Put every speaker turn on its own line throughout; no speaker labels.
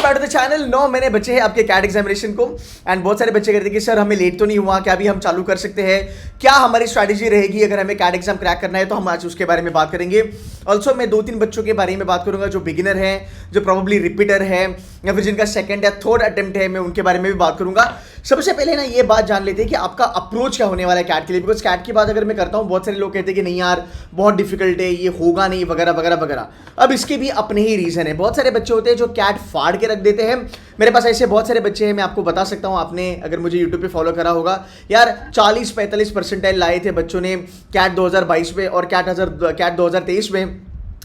Back to the channel. 9 महीने बचे हैं आपके कैट एग्जामिनेशन को एंड बहुत सारे बच्चे कहते हैं कि सर हमें लेट तो नहीं हुआ, क्या अभी हम चालू कर सकते हैं, क्या हमारी स्ट्रैटेजी रहेगी अगर हमें कैट एग्जाम क्रैक करना है। तो हम आज उसके बारे में बात करेंगे। ऑल्सो मैं 2-3 बच्चों के बारे में बात करूंगा जो बिगिनर हैं, जो प्रॉब्ली रिपीटर है या फिर जिनका सेकंड या थर्ड अटेम्प्ट है, मैं उनके बारे में भी बात करूंगा। सबसे पहले ना ये बात जान लेते हैं कि आपका अप्रोच क्या होने वाला है कैट के लिए। बिकॉज कैट की बात अगर मैं करता हूँ, बहुत सारे लोग कहते हैं कि नहीं यार बहुत डिफिकल्ट है, ये होगा नहीं, वगैरह वगैरह वगैरह। अब इसके भी अपने ही रीजन है। बहुत सारे बच्चे होते हैं जो कैट फाड़ के रख देते हैं। मेरे पास ऐसे बहुत सारे बच्चे हैं, मैं आपको बता सकता हूँ, आपने अगर मुझे यूट्यूब पे फॉलो करा होगा यार, 40-45 परसेंटाइल लाए थे बच्चों ने कैट 2022 में और कैट 2023 में।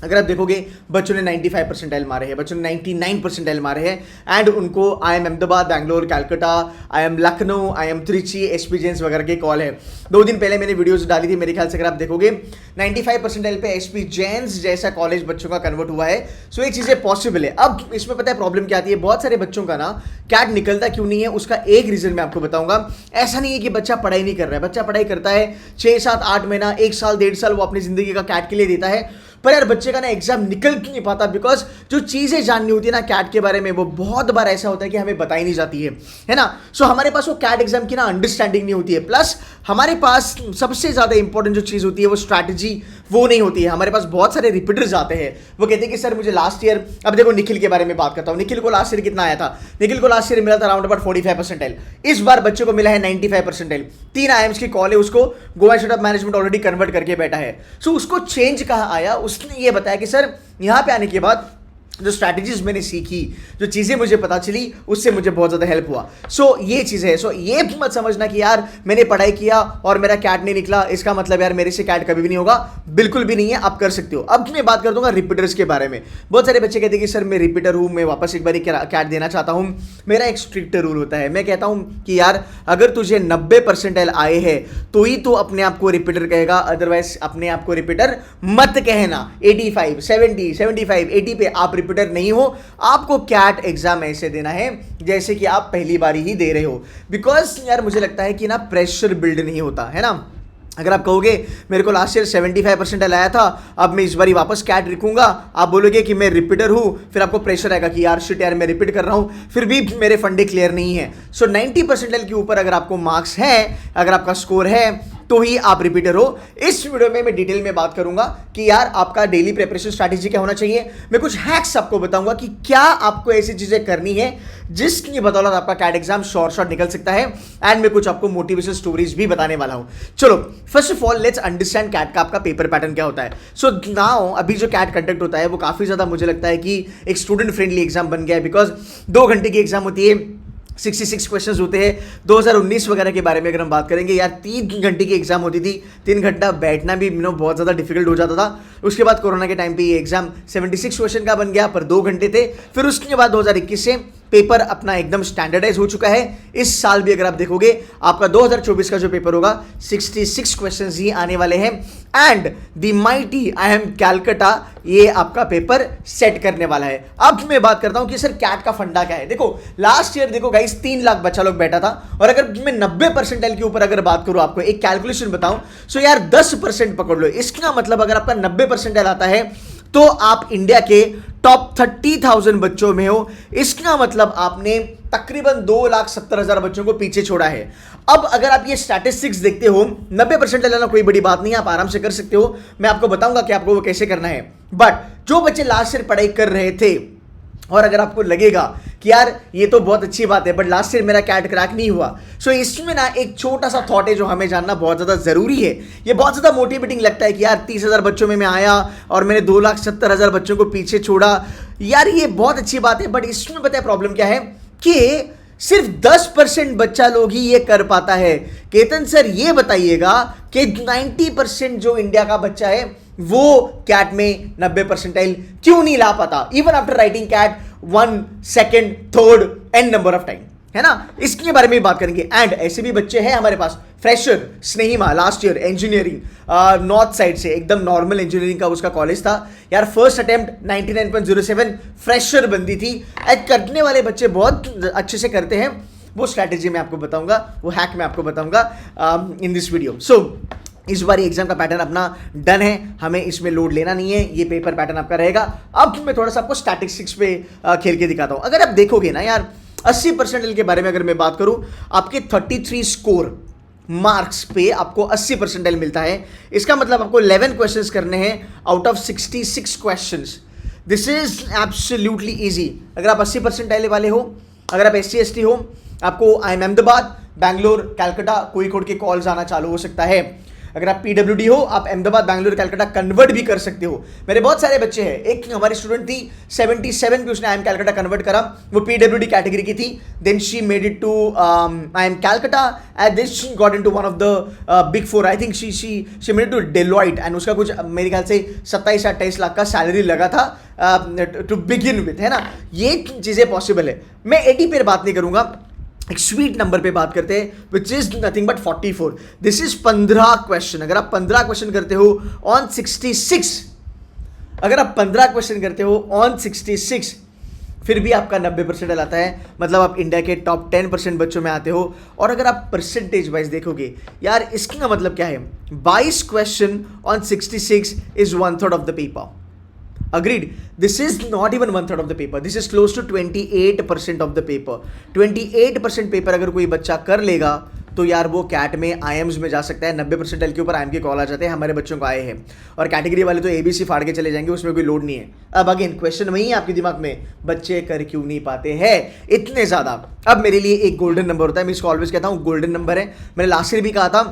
अगर आप देखोगे बच्चों ने 95 परसेंटाइल मारे हैं, बच्चों ने 99 परसेंटाइल मारे हैं एंड उनको IIM Ahmedabad, Bangalore, Calcutta, IIM Lucknow, IIM Trichy, SP Jains वगैरह के कॉल है। 2 दिन पहले मैंने वीडियोस डाली थी, मेरे ख्याल से अगर आप देखोगे 95 परसेंटाइल पे SP जेन्स जैसा कॉलेज बच्चों का कन्वर्ट हुआ है। सो ये चीज़ें पॉसिबल है। अब इसमें पता है प्रॉब्लम क्या आती है, बहुत सारे बच्चों का ना कैट निकलता क्यों नहीं है, उसका एक रीजन मैं आपको बताऊंगा। ऐसा नहीं है कि बच्चा पढ़ाई नहीं कर रहा है, बच्चा पढ़ाई करता है 6, 7, 8 महीना, 1 साल, 1.5 साल वो अपनी जिंदगी का कैट के लिए देता है। पर यार बच्चे का ना एग्जाम निकल क्यों नहीं पाता, बिकॉज जो चीजें जाननी होती है ना कैट के बारे में, वो बहुत बार ऐसा होता है कि हमें बताई नहीं जाती है ना। सो हमारे पास वो कैट एग्जाम की ना अंडरस्टैंडिंग नहीं होती है। प्लस हमारे पास सबसे ज्यादा इंपॉर्टेंट जो चीज होती है वो स्ट्रैटेजी, वो नहीं होती है। हमारे पास बहुत सारे रिपीटर्स आते हैं, वो कहते हैं कि सर मुझे लास्ट ईयर, अब देखो निखिल के बारे में बात करता हूँ, निखिल को लास्ट ईयर कितना आया था, निखिल को लास्ट ईयर मिला था अराउंड अबाउट 45 परसेंटाइल। इस बार बच्चे को मिला है 95 परसेंटाइल। 3 IIMs की कॉल है, उसको Goa institute of management already convert करके बैठा है। सो उसको चेंज कहाँ आया, उसने ये बताया कि सर यहाँ पे आने के बाद जो स्ट्रैटेजीज मैंने सीखी, जो चीज़ें मुझे पता चली, उससे मुझे बहुत ज़्यादा हेल्प हुआ। सो ये चीज़ है। सो ये मत समझना कि यार मैंने पढ़ाई किया और मेरा कैट नहीं निकला, इसका मतलब यार मेरे से कैट कभी भी नहीं होगा। बिल्कुल भी नहीं है, आप कर सकते हो। अब मैं बात कर दूंगा रिपीटर्स के बारे में। बहुत सारे बच्चे कहते हैं कि सर मैं रिपीटर हूँ, मैं वापस एक बार कैट देना चाहता हूँ। मेरा एक स्ट्रिक्ट रूल होता है, मैं कहता हूँ कि यार अगर तुझे 90 परसेंटाइल आए हैं तो ही तो अपने आप को रिपीटर कहेगा, अदरवाइज अपने आप को रिपीटर मत कहना। 85, 70, 75, 80 पे आप रिपीटर नहीं हो। आपको कैट एग्जाम ऐसे देना है जैसे कि आप पहली बारी ही दे रहे हो। बिकॉज यार मुझे लगता है कि ना प्रेशर बिल्ड नहीं होता है ना। अगर आप कहोगे मेरे को लास्ट ईयर 75 परसेंटाइल आया था, अब मैं इस बारी वापस कैट लिखूंगा, आप बोलोगे कि मैं रिपीटर हूं, फिर आपको प्रेशर आएगा कि यार शिट यार मैं रिपीट कर रहा हूं, फिर भी मेरे फंडे क्लियर नहीं है। सो 90 परसेंटाइल के ऊपर अगर आपको मार्क्स है, अगर आपका स्कोर है, तो ही आप रिपीटर हो। इस वीडियो में मैं डिटेल में बात करूंगा कि यार आपका डेली प्रिपरेशन स्ट्रैटेजी क्या होना चाहिए। मैं कुछ हैक्स आपको बताऊंगा कि क्या आपको ऐसी चीजें करनी है जिसकी बदौलत आपका कैट एग्जाम शॉर्ट निकल सकता है। एंड मैं कुछ आपको मोटिवेशन स्टोरीज भी बताने वाला हूं। चलो first of all let's understand CAT का आपका पेपर पैटर्न क्या होता है। सो नाउ अभी जो कैट कंडक्ट होता है वो काफी ज्यादा मुझे लगता है कि एक स्टूडेंट फ्रेंडली एग्जाम बन गया है। बिकॉज 2 घंटे की एग्जाम होती है, 66 क्वेश्चंस होते हैं। 2019 वगैरह के बारे में अगर हम बात करेंगे, यार 3 घंटे की एग्जाम होती थी, 3 घंटा बैठना भी बहुत ज़्यादा डिफिकल्ट हो जाता था। उसके बाद कोरोना के टाइम पे ये एग्जाम 76 क्वेश्चन का बन गया, पर 2 घंटे थे। फिर उसके बाद 2021 से पेपर अपना एकदम स्टैंडर्डाइज हो चुका है। इस साल भी अगर आप देखोगे आपका 2024 का जो पेपर होगा 66 क्वेश्चंस ही आने वाले हैं। And the mighty IIM Calcutta ये आपका पेपर सेट करने वाला है। अब मैं बात करता हूं कि सर कैट का फंडा क्या है। देखो लास्ट ईयर देखो गाइस 3 लाख बच्चा लोग बैठा था, और अगर मैं 90 परसेंटाइल के ऊपर अगर बात करूं, आपको एक कैलकुलेशन बताऊं, सो यार 10% पकड़ लो। इसका मतलब अगर आपका 90 परसेंटाइल आता है तो आप इंडिया के टॉप 30,000 बच्चों में हो। इसका मतलब आपने तकरीबन 2,70,000 बच्चों को पीछे छोड़ा है। अब अगर आप ये स्टैटिस्टिक्स देखते हो, 90 परसेंट लेना कोई बड़ी बात नहीं है, आप आराम से कर सकते हो। मैं आपको बताऊंगा कि आपको वो कैसे करना है। बट जो बच्चे लास्ट ईयर पढ़ाई कर रहे थे और अगर आपको लगेगा कि यार ये तो बहुत अच्छी बात है बट लास्ट ईयर मेरा कैट क्रैक नहीं हुआ, सो इसमें ना एक छोटा सा थॉट है जो हमें जानना बहुत ज़्यादा ज़रूरी है। ये बहुत ज़्यादा मोटिवेटिंग लगता है कि यार 30,000 बच्चों में मैं आया और मैंने 2,70,000 बच्चों को पीछे छोड़ा। यार ये बहुत अच्छी बात है, बट इसमें पता है प्रॉब्लम क्या है कि सिर्फ 10% बच्चा लोग ही ये कर पाता है। केतन सर ये बताइएगा कि 90% जो इंडिया का बच्चा है वो कैट में 90 परसेंटाइल क्यों नहीं ला पाता, even after writing CAT 1, 2, 3 and number of time, है ना। इसके बारे में बात करेंगे। एंड ऐसे भी बच्चे हैं हमारे पास, fresher Snehima last year engineering north side से, एकदम नॉर्मल इंजीनियरिंग का उसका कॉलेज था यार। फर्स्ट अटेम्प्ट 99.07 फ्रेशर बंदी थी। करने वाले बच्चे बहुत अच्छे से करते हैं, वो स्ट्रैटेजी मैं आपको बताऊंगा, वो हैक मैं आपको बताऊंगा इन दिस वीडियो। सो इस बार एग्जाम का पैटर्न अपना डन है, हमें इसमें लोड लेना नहीं है, ये पेपर पैटर्न आपका रहेगा। अब मैं थोड़ा सा आपको स्टैटिस्टिक्स पे खेल के दिखाता हूं। अगर आप देखोगे ना यार 80% के बारे में अगर मैं बात करूं, आपके 33 स्कोर मार्क्स पे आपको 80% मिलता है। इसका मतलब आपको 11 क्वेश्चंस करने हैं out of 66 questions. This is absolutely easy. अगर आप 80% वाले हो, अगर आप SC ST हो, आपको IIM अहमदाबाद, बैंगलोर, कलकत्ता, कोझिकोड के कॉल्स आना चालू हो सकता है। अगर आप PWD हो, आप अहमदाबाद, बैंगलोर, कलकत्ता कन्वर्ट भी कर सकते हो। मेरे बहुत सारे बच्चे हैं, एक हमारी स्टूडेंट थी 77 पे उसने IIM कलकत्ता कन्वर्ट करा, वो PWD कैटेगरी की थी। Then she made it to IIM Calcutta and this she got into one of the big 4। I think she made it to Deloitte and उसका कुछ मेरे ख्याल से 27-28 लाख का सैलरी लगा था टू बिगिन विथ, है ना। ये चीजें पॉसिबल है। मैं 80 पे बात नहीं करूंगा, एक स्वीट नंबर पे बात करते हैं which is nothing but 44। This is 15 question. अगर आप 15 क्वेश्चन करते हो ऑन 66, अगर आप 15 क्वेश्चन करते हो ऑन 66, फिर भी आपका 90% आता है, मतलब आप इंडिया के टॉप 10% बच्चों में आते हो। और अगर आप परसेंटेज वाइज देखोगे यार, इसका मतलब क्या है, 22 question on 66 is 1/3 of the paper. Agreed. This is not even 1/3 of the paper. This is close to 28% of the paper. 28% paper अगर कोई बच्चा कर लेगा तो यार वो कैट में IIMs में जा सकता है। 90% के ऊपर IIM के कॉल आ जाते हैं, हमारे बच्चों को आए हैं। और कैटेगरी वाले तो ABC फाड़ के चले जाएंगे, उसमें कोई लोड नहीं है। अब अगेन क्वेश्चन वही है आपके दिमाग में, बच्चे कर क्यों नहीं पाते हैं इतने ज़्यादा। अब मेरे लिए एक गोल्डन नंबर होता है, मैं इसको ऑलवेज कहता हूँ गोल्डन नंबर है। मैंने लास्ट ईयर भी कहा था,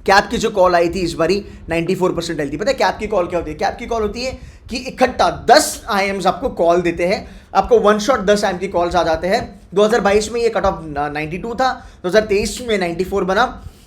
कैप की जो कॉल आई थी इस बारी 94% आई थी। पता है कैप की कॉल क्या होती है? कैप की कॉल होती है कि इकट्ठा 10 IIMs आपको कॉल देते हैं, आपको वन शॉट 10 IIM की कॉल्स आ जाते हैं। 2022 में ये कट ऑफ 92 था, 2023 में 94 बना।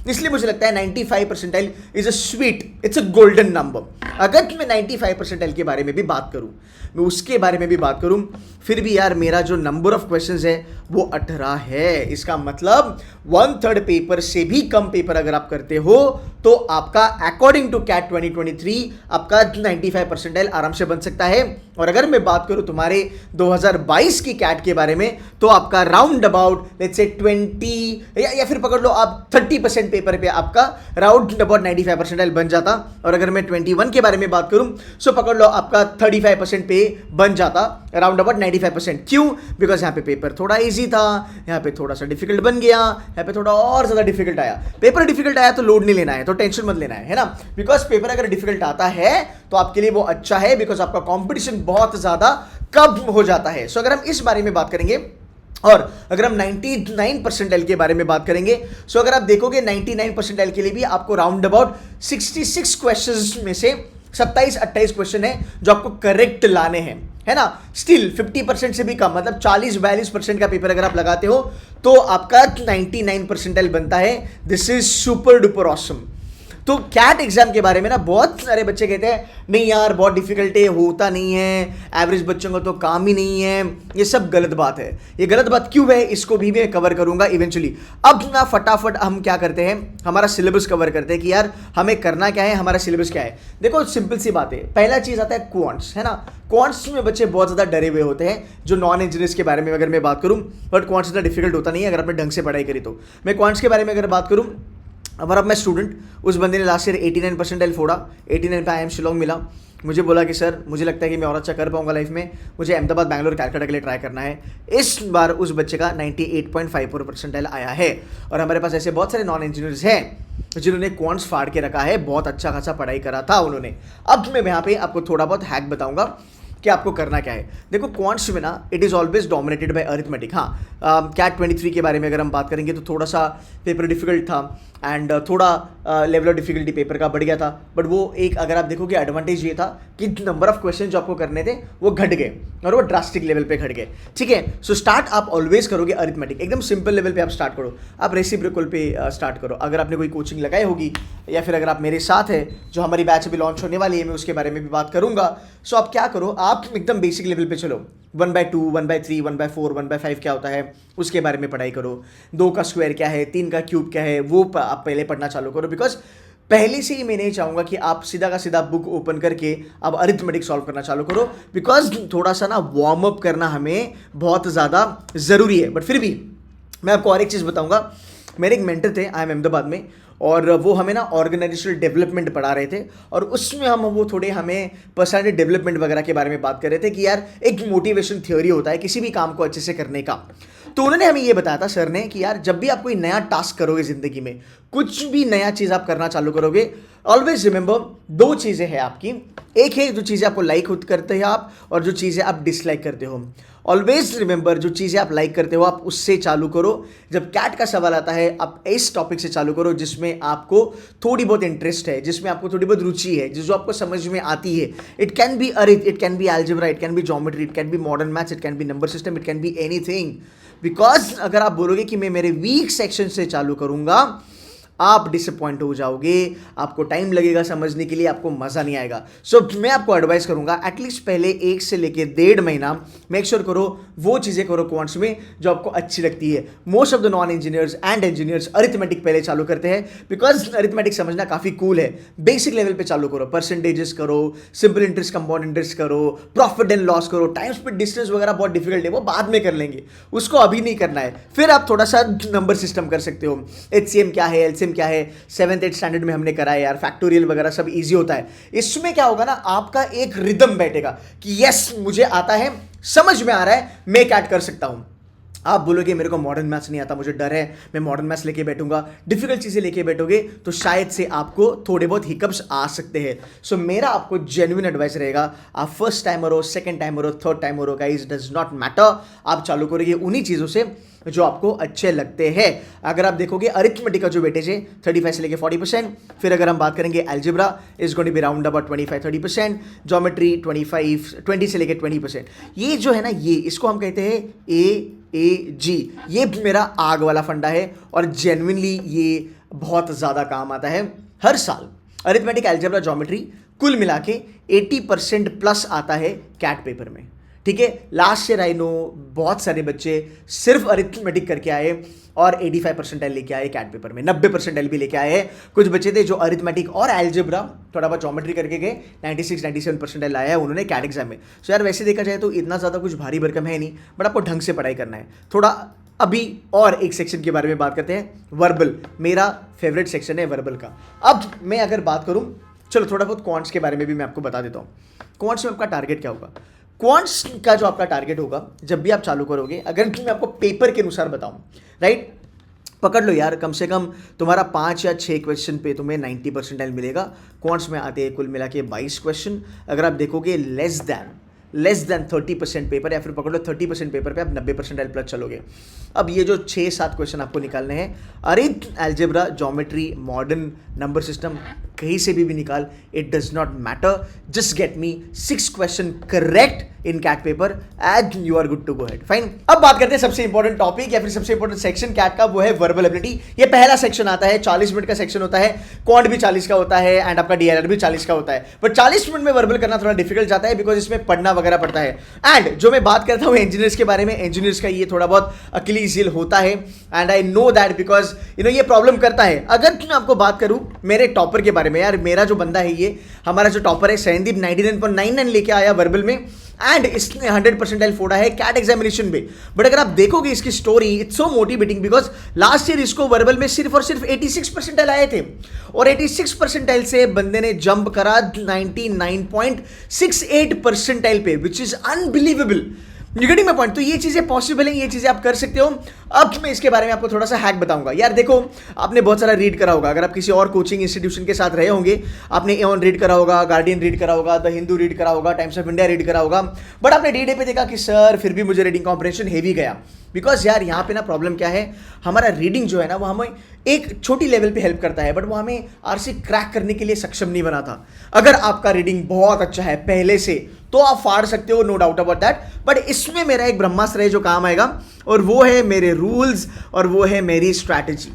इसलिए मुझे लगता है 95% is a sweet, it's a golden number. अगर मैं 95% के बारे में भी बात करूं, मैं उसके बारे में भी बात करूं, फिर भी यार मेरा जो नंबर ऑफ क्वेश्चंस है वो 18 है। इसका मतलब 1/3 पेपर से भी कम पेपर अगर आप करते हो तो आपका अकॉर्डिंग टू कैट 2023 आपका 95% आराम से बन सकता है। और अगर मैं बात करूं तुम्हारे 2022 की कैट के बारे में, तो आपका राउंड अबाउट लेट्स से 20 या फिर पकड़ लो आप 30% पेपर पे आपका राउंड अबाउट 95% बन जाता। और अगर मैं 21 के बारे में बात करूं, सो पकड़ लो आपका 35% पे बन जाता, राउंड अबाउट 95%। क्यों? बिकॉज यहाँ पे पेपर थोड़ा इजी था, यहाँ पे थोड़ा सा डिफिकल्ट बन गया, यहाँ पे थोड़ा और ज्यादा डिफिकल्ट आया। पेपर डिफिकल्ट आया तो लोड नहीं लेना है, तो टेंशन मत लेना है ना। बिकॉज पेपर अगर डिफिकल्ट आता है तो आपके लिए वो अच्छा है, बिकॉज आपका कॉम्पिटिशन बहुत ज्यादा कम हो जाता है। सो अगर हम इस बारे में बात करेंगे और अगर हम 99% के बारे में बात करेंगे, सो अगर आप देखोगे 99% के लिए भी आपको राउंड अबाउट 66 क्वेश्चंस में से 27-28 क्वेश्चन है जो आपको करेक्ट लाने हैं, है ना। स्टिल 50% से भी कम, मतलब 40-42% का पेपर अगर आप लगाते हो तो आपका 99% बनता है। This is super duper awesome. तो कैट एग्जाम के बारे में ना बहुत सारे बच्चे कहते हैं नहीं यार बहुत डिफिकल्ट है, होता नहीं है, एवरेज बच्चों को तो काम ही नहीं है। ये सब गलत बात है। ये गलत बात क्यों है, इसको भी मैं कवर करूंगा इवेंचुअली। अब ना फटाफट हम क्या करते हैं, हमारा सिलेबस कवर करते हैं कि यार हमें करना क्या है, हमारा सिलेबस क्या है। देखो सिंपल सी बात है, पहला चीज आता है क्वांट्स, है ना। क्वांट्स में बच्चे बहुत ज्यादा डरे हुए होते हैं, जो नॉन इंजीनियर्स के बारे में अगर मैं बात करूं, बट क्वांट्स इतना डिफिकल्ट होता नहीं है अगर आपने ढंग से पढ़ाई करी तो। मैं क्वांट्स के बारे में अगर बात करूं, अब मैं स्टूडेंट, उस बंदे ने लास्ट ईयर 89% फोड़ा, 89 पे IIM शिलोंग मिला। मुझे बोला कि सर मुझे लगता है कि मैं और अच्छा कर पाऊंगा लाइफ में, मुझे अहमदाबाद, बैंगलोर, कलकत्ता के लिए ट्राई करना है। इस बार उस बच्चे का 98.54% आया है। और हमारे पास ऐसे बहुत सारे नॉन इंजीनियर्स हैं जिन्होंने क्वांट्स फाड़ के रखा है, बहुत अच्छा खासा पढ़ाई करा था उन्होंने। अब मैं यहाँ पे आपको थोड़ा बहुत हैक बताऊंगा कि आपको करना क्या है। देखो क्वांट्स में ना it is always dominated by arithmetic. हाँ, कैट 23 के बारे में अगर हम बात करेंगे तो थोड़ा सा पेपर डिफिकल्ट था एंड थोड़ा लेवल ऑफ डिफिकल्टी पेपर का बढ़ गया था। बट वो एक अगर आप देखोगे एडवांटेज ये था कि नंबर ऑफ क्वेश्चन जो आपको करने थे वो घट गए और वो ड्रास्टिक लेवल पे घट गए। ठीक है, सो स्टार्ट आप ऑलवेज करोगे अरिथमेटिक, एकदम सिंपल लेवल पे आप स्टार्ट करो। आप रेसिप्रोकल पे स्टार्ट करो। अगर आपने कोई कोचिंग लगाई होगी या फिर अगर आप मेरे साथ है, जो हमारी बैच अभी लॉन्च होने वाली है, मैं उसके बारे में भी बात करूंगा। सो आप क्या करो, आप एकदम बेसिक लेवल पे चलो। 1/2, 1/3, 1/4, 1/5 क्या होता है उसके बारे में पढ़ाई करो। 2 का स्क्वायर क्या है, 3 का क्यूब क्या है, वो आप पहले पढ़ना चालू करो। बिकॉज पहले से ही मैं नहीं चाहूँगा कि आप सीधा का सीधा बुक ओपन करके अब अरिथमेटिक सॉल्व करना चालू करो। बिकॉज थोड़ा सा ना वार्म अप करना हमें बहुत ज़्यादा ज़रूरी है। बट फिर भी मैं आपको और एक चीज़ बताऊँगा। मेरे एक मेंटर थे IIM अहमदाबाद में, और वो हमें ना ऑर्गेनाइजेशनल डेवलपमेंट पढ़ा रहे थे, और उसमें वो थोड़े हमें पर्सनालिटी डेवलपमेंट वगैरह के बारे में बात कर रहे थे कि यार एक मोटिवेशन थ्योरी होता है किसी भी काम को अच्छे से करने का। तो उन्होंने हमें ये बताया था सर ने कि यार जब भी आप कोई नया टास्क करोगे ज़िंदगी में, कुछ भी नया चीज़ आप करना चालू करोगे, ऑलवेज रिमेंबर दो चीज़ें हैं आपकी। एक है जो चीज़ें आपको लाइक करते हैं आप, और जो चीज़ें आप डिसलाइक करते हो। ऑलवेज रिमेंबर जो चीज़ें आप लाइक करते हो आप उससे चालू करो। जब कैट का सवाल आता है आप इस टॉपिक से चालू करो जिसमें आपको थोड़ी बहुत इंटरेस्ट है, जिसमें आपको थोड़ी बहुत रुचि है, जो आपको समझ में आती है। It can be arith, it can be algebra, it can be geometry, it can be modern maths, it can be number system, it can be anything. Because अगर आप बोलोगे कि मैं मेरे वीक सेक्शन से चालू करूंगा, आप डिसअपॉइंट हो जाओगे, आपको टाइम लगेगा समझने के लिए, आपको मज़ा नहीं आएगा। सो मैं आपको एडवाइस करूंगा एटलीस्ट पहले 1 से लेके 1.5 महीना मेक श्योर करो वो चीज़ें करो क्वांट्स में जो आपको अच्छी लगती है। Most of the non engineers and engineers arithmetic पहले चालू करते हैं, बिकॉज अरिथमेटिक समझना काफ़ी कूल है। बेसिक लेवल पे चालू करो, परसेंटेजेस करो, सिंपल इंटरेस्ट, कंपाउंड इंटरेस्ट करो, प्रॉफिट एंड लॉस करो। टाइम स्पीड डिस्टेंस वगैरह बहुत डिफिकल्ट है, वो बाद में कर लेंगे, उसको अभी नहीं करना है। फिर आप थोड़ा सा नंबर सिस्टम कर सकते हो। HCM क्या है, LCM क्या है, 7th-8th स्टैंडर्ड में हमने करा है यार, फैक्टोरियल वगैरह सब इजी होता है। इसमें क्या होगा ना, आपका एक रिदम बैठेगा कि यस मुझे आता है, समझ में आ रहा है, मैं कैट कर सकता हूं। आप बोलोगे मेरे को मॉडर्न मैथ्स नहीं आता, मुझे डर है, मैं मॉडर्न मैथ्स लेके बैठूंगा, डिफिकल्ट चीज़ें लेके बैठोगे तो शायद से आपको थोड़े बहुत हिकअप्स आ सकते हैं। सो मेरा आपको जेन्युइन एडवाइस रहेगा, आप फर्स्ट टाइमर हो, सेकंड टाइमर हो, थर्ड टाइमर हो, गाइस डज नॉट मैटर, आप चालू करोगे उन्हीं चीज़ों से जो आपको अच्छे लगते हैं। अगर आप देखोगे अरिथमेटिक का जो वेटेज है 35 से लेके 40%, फिर अगर हम बात करेंगे algebra is going to be round about 25-30%, geometry 20 से लेके 20%। ये जो है ना, ये इसको हम कहते हैं AAG। ये मेरा आग वाला फंडा है और जेन्युइनली ये बहुत ज़्यादा काम आता है। हर साल अरिथमेटिक, अलजेब्रा, ज्योमेट्री कुल मिला के 80% प्लस आता है कैट पेपर में। ठीक है, लास्ट ईयर आई नो बहुत सारे बच्चे सिर्फ अरिथमेटिक करके आए और 85% लेके आए कैट पेपर में, 90% भी लेके आए हैं। कुछ बच्चे थे जो अरिथमेटिक और अलजेब्रा थोड़ा बहुत ज्योमेट्री करके गए, 96-97% लाया है उन्होंने कैट एग्जाम में। सो यार वैसे देखा जाए तो इतना ज़्यादा कुछ भारी भरकम है नहीं, बट आपको ढंग से पढ़ाई करना है थोड़ा। अभी और एक सेक्शन के बारे में बात करते हैं, वर्बल। मेरा फेवरेट सेक्शन है वर्बल का। अब मैं अगर बात करूं, चलो थोड़ा बहुत क्वांट्स के बारे में भी मैं आपको बता देता हूं। क्वांट्स में आपका टारगेट क्या होगा? क्वांट्स का जो आपका टारगेट होगा जब भी आप चालू करोगे, अगर मैं आपको पेपर के अनुसार बताऊं, राइट, पकड़ लो यार, कम से कम तुम्हारा 5 या 6 क्वेश्चन पे तुम्हें 90% मिलेगा। क्वांट्स में आते हैं कुल मिला के 22 क्वेश्चन। अगर आप देखोगे लेस देन 30% पेपर, या फिर पकड़ लो 30% पेपर पे आप 90% प्लस चलोगे। अब ये जो 6-7 क्वेश्चन आपको निकालने हैं, arith, algebra, geometry, modern, number system, कहीं से भी निकाल, it does not matter, just get me 6 question correct in CAT paper and you are good to go head. Fine. अब बात करते हैं सबसे इंपॉर्टेंट टॉपिक या फिर सबसे इंपॉर्टेंट सेक्शन कैट का, वो है वर्बल एबिलिटी। ये पहला सेक्शन आता है, 40 मिनट का सेक्शन होता है, क्वांट भी 40 का होता है एंड आपका DLR भी 40 का होता है। बट 40 मिनट में वर्बल करना थोड़ा डिफिकल्ट जाता है बिकॉज इसमें पढ़ना वगैरह पड़ता है। एंड जो मैं बात करता हूँ इंजीनियर्स के बारे में, इंजीनियर्स का ये थोड़ा बहुत अकेलीज हील होता है and I know that because ये प्रॉब्लम करता है। अगर मैं आपको बात करूं मेरे टॉपर के बारे में, यार मेरा जो बंदा है, ये हमारा जो टॉपर है सहनदीप, 99.99 लेके आया वर्बल में एंड इसने 100% फोड़ा है कैट एग्जामिनेशन में। बट अगर आप देखोगे इसकी story, it's so motivating because last year इसको वर्बल में सिर्फ और सिर्फ 86% आए थे और 86% से बंदे ने जंप करा 99.68% पे, which is unbelievable. You getting my point? तो ये चीज़ें पॉसिबल हैं, ये चीज़ें आप कर सकते हो। अब मैं इसके बारे में आपको थोड़ा सा हैक बताऊंगा। यार देखो, आपने बहुत सारा रीड करा होगा, अगर आप किसी और कोचिंग इंस्टीट्यूशन के साथ रहे होंगे, आपने एवन रीड करा होगा, गार्डियन रीड करा होगा, द हिंदू रीड करा होगा, टाइम्स ऑफ इंडिया रीड करा होगा, बट आपने डे पे देखा कि सर फिर भी मुझे रीडिंग कॉम्प्रिहेंशन हेवी गया। बिकॉज यार यहाँ पे ना प्रॉब्लम क्या है, हमारा रीडिंग जो है ना वो हमें एक छोटी लेवल पे हेल्प करता है, बट वो हमें आरसी क्रैक करने के लिए सक्षम नहीं बनाता। अगर आपका रीडिंग बहुत अच्छा है पहले से तो आप फाड़ सकते हो, no doubt about that. But इसमें मेरा एक ब्रह्मास्त्र है जो काम आएगा, और वो है मेरे रूल्स और वो है मेरी स्ट्रैटेजी।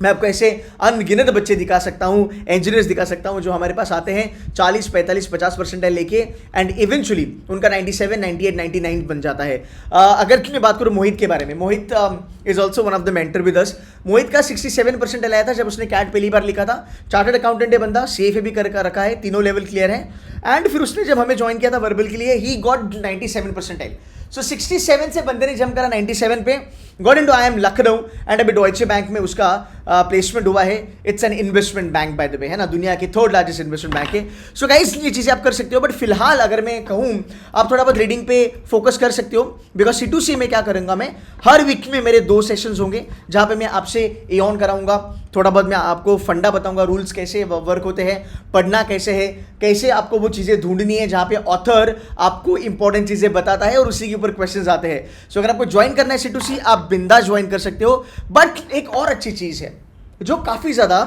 मैं आपको ऐसे अनगिनत बच्चे दिखा सकता हूँ, इंजीनियर्स दिखा सकता हूँ जो हमारे पास आते हैं 40, 45, 50% लेके एंड इवेंचुअली उनका 97, 98, 99 बन जाता है। अगर मैं बात करूँ मोहित के बारे में, Mohit is also one of the mentor with us. Mohit का 67% लाया था जब उसने कैट पहली बार लिखा था। चार्टर्ड अकाउंटेंट है बंदा, सेफ भी कर रखा है, तीनों लेवल क्लियर है। एंड फिर उसने जब हमें ज्वाइन किया था वर्बल के लिए, ही गॉट 97%। सो 67 से बंदे ने जंप करा 97 पे got into IIM Lucknow and अभी डॉइचे बैंक में उसका प्लेसमेंट हुआ है। It's an investment bank by the way, है ना, दुनिया की थर्ड लार्जेस्ट इन्वेस्टमेंट बैंक है। सो गाइस ये चीज़ें आप कर सकते हो, बट फिलहाल अगर मैं कहूँ आप थोड़ा बहुत रीडिंग पे फोकस कर सकते हो, बिकॉज C2C में क्या करूँगा मैं, हर वीक में मेरे 2 सेशंस होंगे जहाँ पे मैं आपसे एऑन कराऊंगा, थोड़ा बहुत मैं आपको फंडा बताऊंगा, रूल्स कैसे वर्क होते हैं, पढ़ना कैसे है, कैसे आपको वो चीज़ें ढूंढनी है जहाँ पे ऑथर आपको इंपॉर्टेंट चीज़ें बताता है और उसी के ऊपर क्वेश्चंस आते हैं। सो अगर आपको ज्वाइन करना है C2C आप बिंदास ज्वाइन कर सकते हो। बट एक और अच्छी चीज़ है जो काफ़ी ज़्यादा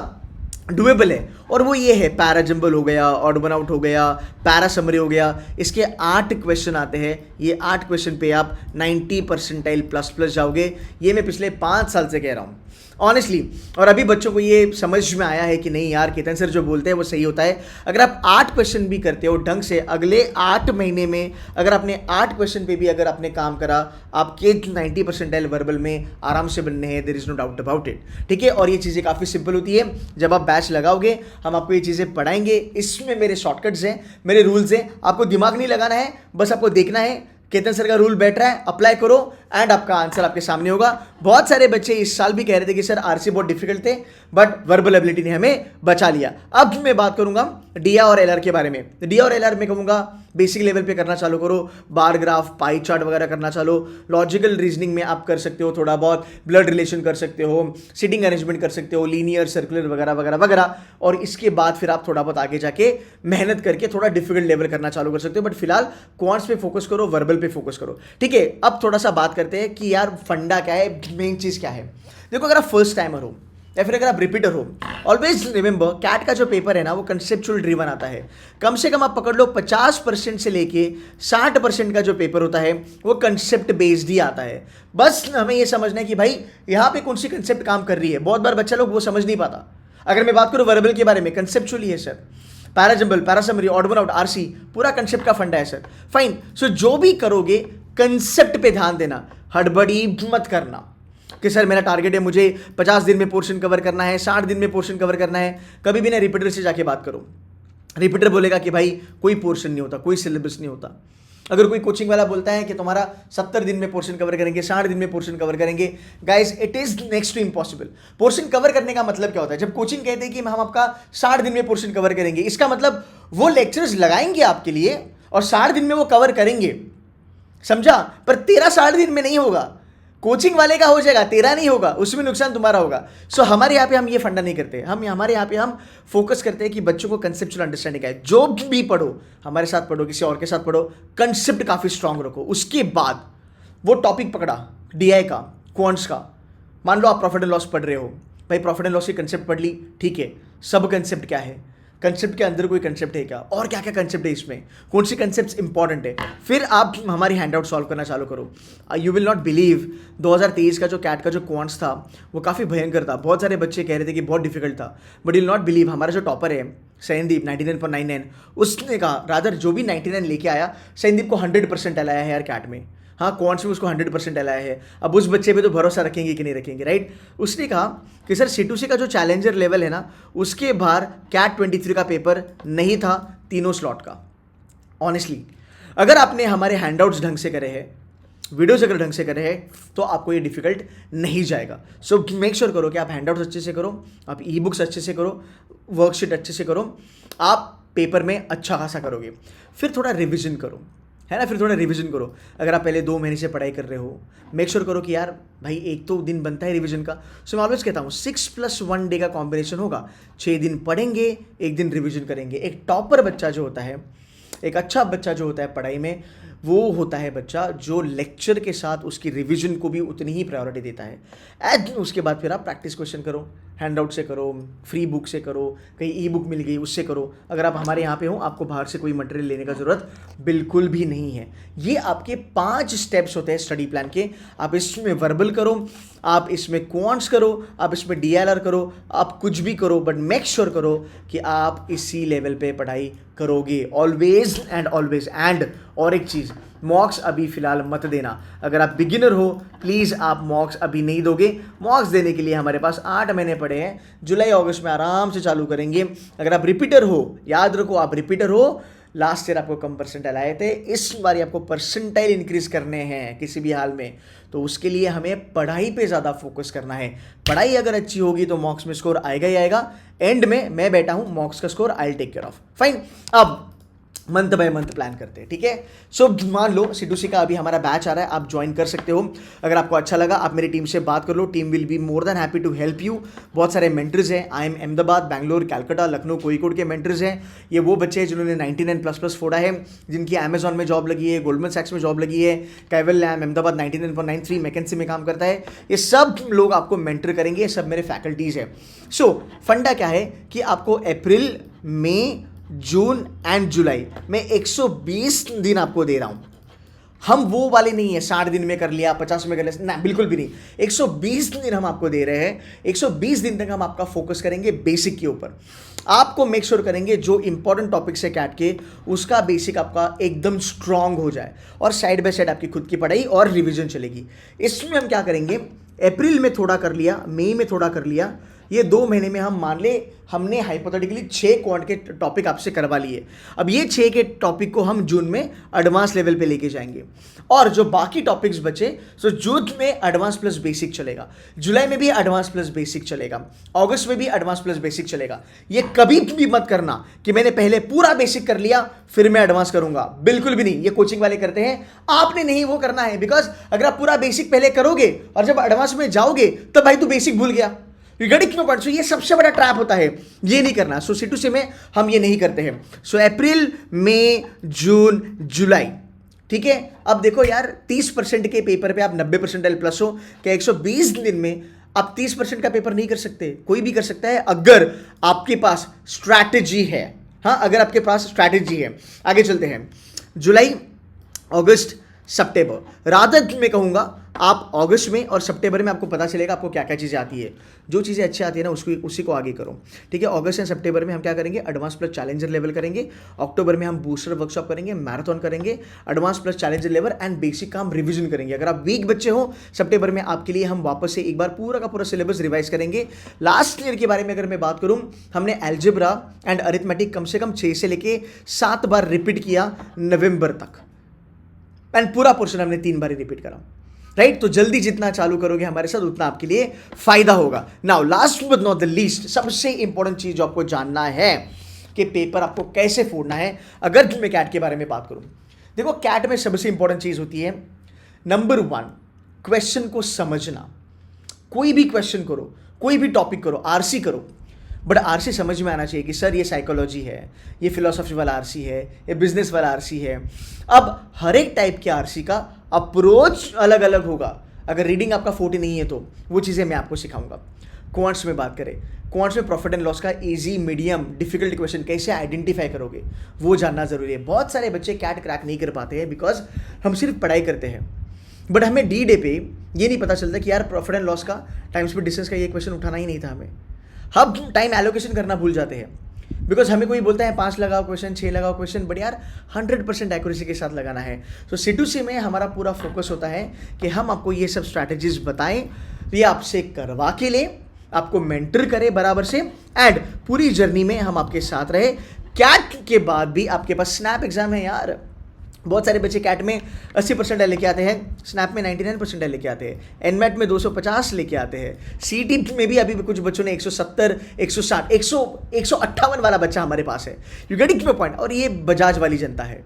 डुएबल है, और वो ये है पैरा जंबल हो गया, ऑड वन आउट हो गया, पैरा समरी हो गया। इसके 8 क्वेश्चन आते हैं। ये 8 क्वेश्चन पे आप 90 परसेंटाइल प्लस प्लस जाओगे। ये मैं पिछले 5 साल से कह रहा हूँ ऑनेस्टली, और अभी बच्चों को ये समझ में आया है कि नहीं यार केतन सर जो बोलते हैं वो सही होता है। अगर आप 8 क्वेश्चन भी करते हो ढंग से, अगले 8 महीने में अगर आपने 8 क्वेश्चन पे भी अगर आपने काम करा, आपके 90 परसेंटाइल वर्बल में आराम से बनने हैं, there is no doubt about it. ठीक है, और ये चीज़ें काफ़ी सिंपल होती है। जब आप बैच लगाओगे हम आपको ये चीज़ें पढ़ाएंगे, इसमें मेरे शॉर्टकट्स हैं, मेरे रूल्स हैं, आपको दिमाग नहीं लगाना है, बस आपको देखना है केतन सर का रूल बैठ रहा है, अप्लाई करो एंड आपका आंसर आपके सामने होगा। बहुत सारे बच्चे इस साल भी कह रहे थे कि सर आरसी बहुत डिफिकल्ट थे, बट वर्बल एबिलिटी ने हमें बचा लिया। अब मैं बात करूंगा DI और LR के बारे में। DI और LR में कहूंगा बेसिक लेवल पे करना चालू करो, बार ग्राफ, पाई चार्ट वगैरह करना चालो, लॉजिकल रीजनिंग में आप कर सकते हो, थोड़ा बहुत ब्लड रिलेशन कर सकते हो, सिटिंग अरेंजमेंट कर सकते हो, लीनियर, सर्कुलर वगैरह वगैरह वगैरह। और इसके बाद फिर आप थोड़ा बहुत आगे जाके मेहनत करके थोड़ा डिफिकल्ट लेवल करना चालू कर सकते हो। बट फिलहाल क्वांट्स पे फोकस करो, वर्बल पे फोकस करो। ठीक है, अब थोड़ा सा बात करते हैं कि यार फंडा क्या है, मेन चीज़ क्या है। देखो, अगर आप फर्स्ट टाइमर हो या फिर अगर आप रिपीटर हो, ऑलवेज रिमेंबर कैट का जो पेपर है ना वो कंसेप्चुअल ड्रिवन आता है। कम से कम आप पकड़ लो 50% से लेके 60% का जो पेपर होता है वो कंसेप्ट बेस्ड ही आता है। बस हमें ये समझना है कि भाई यहाँ पे कौन सी कंसेप्ट काम कर रही है। बहुत बार बच्चा लोग वो समझ नहीं पाता। अगर मैं बात करूँ वर्बल के बारे में, कंसेप्चुअली है sir, parajumble, parasummary, odd one out, RC, पूरा कंसेप्ट का फंडा है सर। फाइन, सो जो भी करोगे कंसेप्ट पे ध्यान देना, हड़बड़ी मत करना कि सर मेरा टारगेट है मुझे 50 दिन में पोर्शन कवर करना है, 60 दिन में पोर्शन कवर करना है। कभी भी ना रिपीटर से जाके बात करो। रिपीटर बोलेगा कि भाई कोई पोर्शन नहीं होता, कोई सिलेबस नहीं होता। अगर कोई कोचिंग वाला बोलता है कि तुम्हारा 70 दिन में पोर्शन कवर करेंगे, 60 दिन में पोर्शन कवर करेंगे, guys it is next to impossible. Portion cover करने का मतलब क्या होता है? जब कोचिंग कहते हैं कि हम आपका 60 दिन में पोर्शन कवर करेंगे, इसका मतलब वो लेक्चर्स लगाएंगे आपके लिए और 60 दिन में वो कवर करेंगे, समझा? पर तेरा 60 दिन में नहीं होगा, कोचिंग वाले का हो जाएगा, तेरा नहीं होगा, उसमें नुकसान तुम्हारा होगा। सो हमारे यहाँ पे हम ये फंडा नहीं करते। हमारे यहाँ पे हम फोकस करते हैं कि बच्चों को कंसेप्चुअल अंडरस्टैंडिंग है। जो भी पढ़ो, हमारे साथ पढ़ो, किसी और के साथ पढ़ो, कंसेप्ट काफ़ी स्ट्रांग रखो। उसके बाद वो टॉपिक पकड़ा DI का, क्वांट्स का, मान लो आप प्रॉफिट एंड लॉस पढ़ रहे हो, भाई प्रॉफिट एंड लॉस की कंसेप्ट पढ़ ली, ठीक है, सब कंसेप्ट क्या है, कंसेप्ट के अंदर कोई कंसेप्ट है क्या, और क्या क्या कंसेप्ट है इसमें, कौन सी कंसेप्ट इंपॉर्टेंट है, फिर आप हमारी हैंडआउट सॉल्व करना चालू करो। यू विल नॉट बिलीव 2023 का जो कैट का जो क्वांट्स था वो काफ़ी भयंकर था। बहुत सारे बच्चे कह रहे थे कि बहुत डिफिकल्ट था, but you will not believe हमारा जो टॉपर है सैनदीप 99.99, उसने कहा रादर जो भी 99 लेके आया, सैनदीप को 100% लाया है यार कैट में। हाँ, क्वांट्स में उसको 100% लाया है। अब उस बच्चे पे तो भरोसा रखेंगे कि नहीं रखेंगे, राइट? उसने कहा कि सर C2C का जो चैलेंजर लेवल है ना, उसके बाहर कैट 23 का पेपर नहीं था तीनों स्लॉट का। ऑनेस्टली अगर आपने हमारे हैंडआउट्स ढंग से करे हैं, वीडियोज अगर ढंग से करे हैं, तो आपको ये डिफिकल्ट नहीं जाएगा। सो मेक श्योर करो कि आप हैंडआउट्स अच्छे से करो, आप ई बुक्स अच्छे से करो, वर्कशीट अच्छे से करो, आप पेपर में अच्छा खासा करोगे। फिर थोड़ा रिविजन करो, है ना, फिर थोड़ा रिवीजन करो। अगर आप पहले 2 महीने से पढ़ाई कर रहे हो, मेक श्योर करो कि यार भाई एक तो दिन बनता है रिवीजन का। सो मैं ऑलवेज कहता हूँ 6+1 डे का कॉम्बिनेशन होगा। 6 दिन पढ़ेंगे, 1 दिन रिवीजन करेंगे। एक टॉपर बच्चा जो होता है, एक अच्छा बच्चा जो होता है पढ़ाई में, वो होता है बच्चा जो लेक्चर के साथ उसकी रिवीजन को भी उतनी ही प्रायोरिटी देता है। एंड उसके बाद फिर आप प्रैक्टिस क्वेश्चन करो, हैंडआउट से करो, फ्री बुक से करो, कहीं ई बुक मिल गई उससे करो। अगर आप हमारे यहाँ पे हो, आपको बाहर से कोई मटेरियल लेने का ज़रूरत बिल्कुल भी नहीं है। ये आपके 5 स्टेप्स होते हैं स्टडी प्लान के। आप इसमें वर्बल करो, आप इसमें क्वांट्स करो, आप इसमें DLR करो, आप कुछ भी करो, बट मेक श्योर करो कि आप इसी लेवल पे पढ़ाई करोगे ऑलवेज एंड ऑलवेज। एंड और एक चीज़, मॉक्स अभी फ़िलहाल मत देना। अगर आप बिगिनर हो, प्लीज़ आप मॉक्स अभी नहीं दोगे। मॉक्स देने के लिए हमारे पास 8 महीने पड़े हैं, जुलाई अगस्त में आराम से चालू करेंगे। अगर आप रिपीटर हो, याद रखो आप रिपीटर हो, लास्ट ईयर आपको कम परसेंटाइल आए थे, इस बार आपको परसेंटाइल इंक्रीज करने हैं किसी भी हाल में। तो तो उसके लिए हमें पढ़ाई पे ज़्यादा फोकस करना है। पढ़ाई अगर अच्छी होगी तो मॉक्स में स्कोर आएगा ही आएगा। एंड में मैं बैठा हूं, मॉक्स का score I will take care of. Fine, अब मंथ बाय मंथ प्लान करते हैं, ठीक है। सो मान लो C2C का अभी हमारा बैच आ रहा है, आप ज्वाइन कर सकते हो। अगर आपको अच्छा लगा आप मेरी टीम से बात कर लो, team will be more than happy to help you. बहुत सारे मेंटर्स हैं, IIM अहमदाबाद, बैंगलोर, कलकत्ता, लखनऊ, कोईकोड के मेंटर्स हैं। ये वो बच्चे हैं जिन्होंने 99++ फोड़ा है, जिनकी अमेजॉन में जॉब लगी है, गोल्डमन सैक्स में जॉब लगी है, कैवल लैम अहमदाबाद 99.93 मैकेंसी में काम करता है। ये सब लोग आपको मेंटर करेंगे, ये सब मेरे फैकल्टीज़ हैं। सो फंडा क्या है कि आपको अप्रैल, मई, जून एंड जुलाई में 120 दिन आपको दे रहा हूं। हम वो वाले नहीं है 60 दिन में कर लिया, 50 में कर लिया, ना बिल्कुल भी नहीं। 120 दिन हम आपको दे रहे हैं। 120 दिन तक हम आपका फोकस करेंगे बेसिक के ऊपर। आपको मेक श्योर करेंगे जो इंपॉर्टेंट टॉपिक्स है कैट के, उसका बेसिक आपका एकदम स्ट्रांग हो जाए और साइड बाय साइड आपकी खुद की पढ़ाई और रिविजन चलेगी। इसमें हम क्या करेंगे, अप्रैल में थोड़ा कर लिया, मई में थोड़ा कर लिया, ये 2 महीने में हम मान ले हमने हाइपोथेटिकली 6 क्वांट के टॉपिक आपसे करवा लिए। अब ये 6 के टॉपिक को हम जून में एडवांस लेवल पे लेके जाएंगे और जो बाकी टॉपिक्स बचे तो जून में एडवांस प्लस बेसिक चलेगा, जुलाई में भी एडवांस प्लस बेसिक चलेगा, अगस्त में भी एडवांस प्लस बेसिक चलेगा। ये कभी भी मत करना कि मैंने पहले पूरा बेसिक कर लिया फिर मैं एडवांस करूंगा, बिल्कुल भी नहीं। ये कोचिंग वाले करते हैं, आपने नहीं वो करना है। बिकॉज अगर आप पूरा बेसिक पहले करोगे और जब एडवांस में जाओगे तो भाई तू बेसिक भूल गया। सो ये सबसे बड़ा ट्रैप होता है, ये नहीं करना। सो C2C में हम ये नहीं करते हैं। सो अप्रैल, मई, जून, जुलाई, ठीक है। अब देखो यार 30% के पेपर पे आप 90 परसेंटाइल प्लस हो, क्या 120 दिन में आप 30% का पेपर नहीं कर सकते? कोई भी कर सकता है अगर आपके पास स्ट्रैटेजी है। हाँ, अगर आपके पास स्ट्रैटेजी है। आगे चलते हैं, जुलाई, अगस्त, सितंबर। रात में कहूंगा आप अगस्त में और सितंबर में आपको पता चलेगा आपको क्या क्या चीज़ें आती है। जो चीज़ें अच्छी आती है ना उसी को आगे करो, ठीक है। अगस्त या सितंबर में हम क्या करेंगे, एडवांस प्लस चैलेंजर लेवल करेंगे। अक्टूबर में हम बूस्टर वर्कशॉप करेंगे, मैराथन करेंगे, advance plus challenger level and basic का हम रिविजन करेंगे। अगर आप वीक बच्चे हो, सितंबर में आपके लिए हम वापस से एक बार पूरा का पूरा सिलेबस रिवाइज करेंगे। लास्ट ईयर के बारे में अगर मैं बात करूं, हमने एल्जेब्रा एंड अरिथमेटिक कम से कम 6 से लेके 7 बार रिपीट किया नवंबर तक, एंड पूरा पोर्शन हमने 3 बार रिपीट करा, राइट। तो जल्दी जितना चालू करोगे हमारे साथ उतना आपके लिए फायदा होगा। Now last but not the least, सबसे इंपॉर्टेंट चीज जो आपको जानना है कि पेपर आपको कैसे फोड़ना है। अगर मैं कैट के बारे में बात करूं, देखो कैट में सबसे इंपॉर्टेंट चीज होती है नंबर 1, क्वेश्चन को समझना। कोई भी क्वेश्चन करो, कोई भी टॉपिक करो, आरसी करो, बट आरसी समझ में आना चाहिए कि सर ये साइकोलॉजी है, ये फिलोसफी वाला आरसी है, ये बिजनेस वाला आरसी है। अब हर एक टाइप के आरसी का अप्रोच अलग अलग होगा। अगर रीडिंग आपका 40 नहीं है तो वो चीज़ें मैं आपको सिखाऊंगा। क्वांट्स में बात करें, क्वांट्स में प्रॉफिट एंड लॉस का इजी, मीडियम, डिफिकल्ट क्वेश्चन कैसे आइडेंटिफाई करोगे वो जानना जरूरी है। बहुत सारे बच्चे कैट क्रैक नहीं कर पाते हैं बिकॉज हम सिर्फ पढ़ाई करते हैं, बट हमें डी डे पे ये नहीं पता चलता कि यार प्रॉफिट एंड लॉस का, टाइम स्पीड डिस्टेंस का ये क्वेश्चन उठाना ही नहीं था हमें। हम टाइम एलोकेशन करना भूल जाते हैं बिकॉज हमें कोई बोलता है 5 लगाओ क्वेश्चन, 6 लगाओ क्वेश्चन, बट यार 100% एक्यूरेसी के साथ लगाना है। तो C2C में हमारा पूरा फोकस होता है कि हम आपको ये सब स्ट्रैटेजीज बताएं, ये आपसे करवा के लें, आपको मेंटर करें बराबर से, एंड पूरी जर्नी में हम आपके साथ रहे। कैट के बाद भी आपके पास स्नैप एग्जाम है यार। बहुत सारे बच्चे कैट में 80% लेके आते हैं, स्नैप में 99% लेके आते हैं, एनमैट में 250 लेके आते हैं, सीटी में भी अभी कुछ बच्चों ने 170, 160, 158 वाला बच्चा हमारे पास है। You getting my point. और ये बजाज वाली जनता है।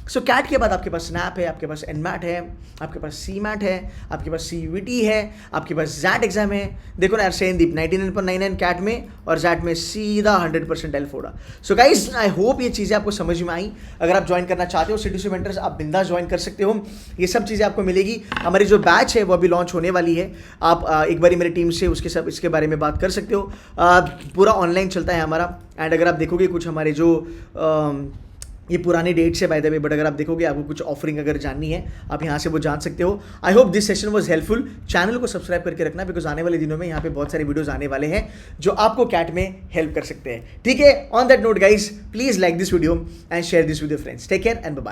सो कैट के बाद आपके पास स्नैप है, आपके पास एनमैट है, आपके पास सीमैट है, आपके पास CUET है, आपके पास जैट एग्जाम है। देखो ना यार, सेनदीप 99.99 कैट में और जैट में सीधा 100% फोड़ा। सो गाइज आई होप ये चीज़ें आपको समझ में आई। अगर आप ज्वाइन करना चाहते हो C2C मेंटर्स, आप बिंदास ज्वाइन कर सकते हो। ये सब चीज़ें आपको मिलेगी। हमारी जो बैच है वो अभी लॉन्च होने वाली है। आप एक बारी मेरी टीम से इसके बारे में बात कर सकते हो। पूरा ऑनलाइन चलता है हमारा। एंड अगर आप देखोगे कुछ हमारे जो ये पुराने डेट से बाय द वे, बट अगर आप देखोगे आपको कुछ ऑफरिंग अगर जाननी है आप यहाँ से वो जान सकते हो। I hope this session was helpful. Channel को सब्सक्राइब करके रखना बिकॉज आने वाले दिनों में यहाँ पे बहुत सारे वीडियोस आने वाले हैं जो आपको कैट में हेल्प कर सकते हैं। ठीक है, on that note guys, please like this video and share this with your friends. Take care and bye bye.